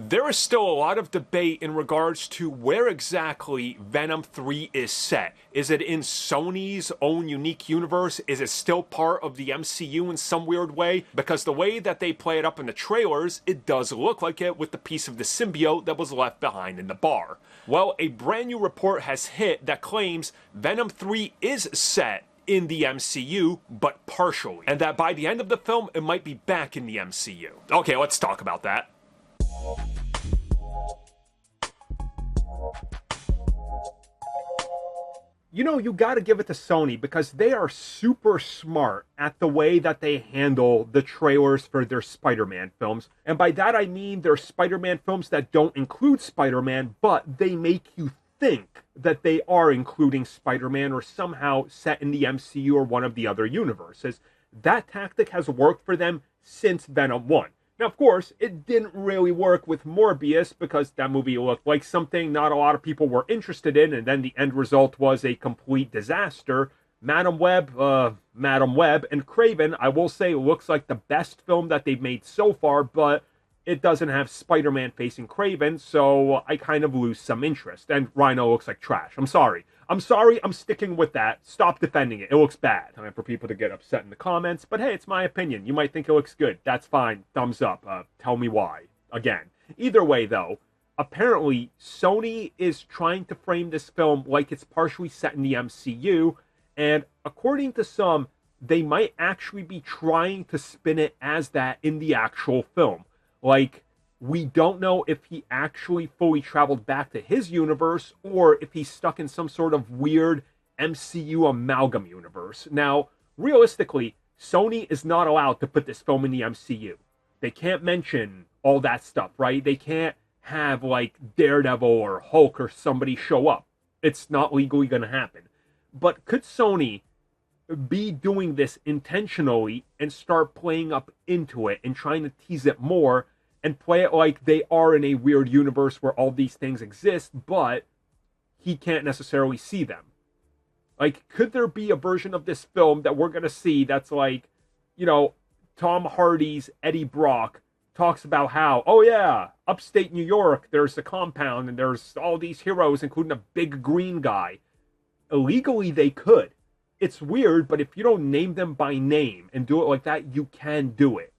There is still a lot of debate in regards to where exactly Venom 3 is set. Is it in Sony's own unique universe? Is it still part of the MCU in some weird way? Because the way that they play it up in the trailers, it does look like it with the piece of the symbiote that was left behind in the bar. Well, a brand new report has hit that claims Venom 3 is set in the MCU, but partially. And that by the end of the film, it might be back in the MCU. Okay, let's talk about that. You know, you gotta give it to Sony because they are super smart at the way that they handle the trailers for their Spider-Man films. And by that I mean their Spider-Man films that don't include Spider-Man, but they make you think that they are including Spider-Man or somehow set in the MCU or one of the other universes. That tactic has worked for them since Venom 1. Now, of course, it didn't really work with Morbius because that movie looked like something not a lot of people were interested in, and then the end result was a complete disaster. Madam Web, and Kraven, I will say, looks like the best film that they've made so far, but it doesn't have Spider-Man facing Kraven, so I kind of lose some interest. And Rhino looks like trash. I'm sorry, I'm sticking with that. Stop defending it. It looks bad. Time for people to get upset in the comments, but hey, it's my opinion. You might think it looks good. That's fine. Thumbs up. Tell me why. Again. Either way, though, apparently Sony is trying to frame this film like it's partially set in the MCU, and according to some, they might actually be trying to spin it as that in the actual film. Like, we don't know if he actually fully traveled back to his universe or if he's stuck in some sort of weird MCU amalgam universe. Now, realistically, Sony is not allowed to put this film in the MCU. They can't mention all that stuff, right? They can't have, like, Daredevil or Hulk or somebody show up. It's not legally going to happen. But could Sony be doing this intentionally and start playing up into it and trying to tease it more and play it like they are in a weird universe where all these things exist, but he can't necessarily see them? Like, could there be a version of this film that we're going to see that's like, you know, Tom Hardy's Eddie Brock talks about how, oh yeah, upstate New York, there's a compound and there's all these heroes, including a big green guy. Illegally, they could. It's weird, but if you don't name them by name and do it like that, you can do it.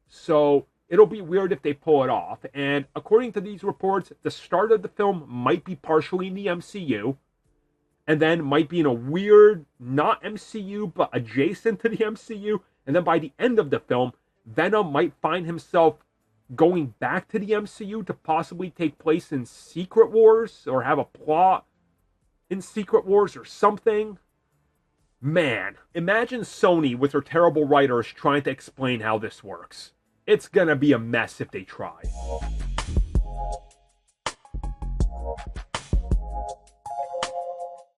So it'll be weird if they pull it off. And according to these reports, the start of the film might be partially in the MCU, and then might be in a weird, not MCU, but adjacent to the MCU. And then by the end of the film, Venom might find himself going back to the MCU to possibly take place in Secret Wars or have a plot in Secret Wars or something. Man, imagine Sony with her terrible writers trying to explain how this works. It's gonna be a mess if they try.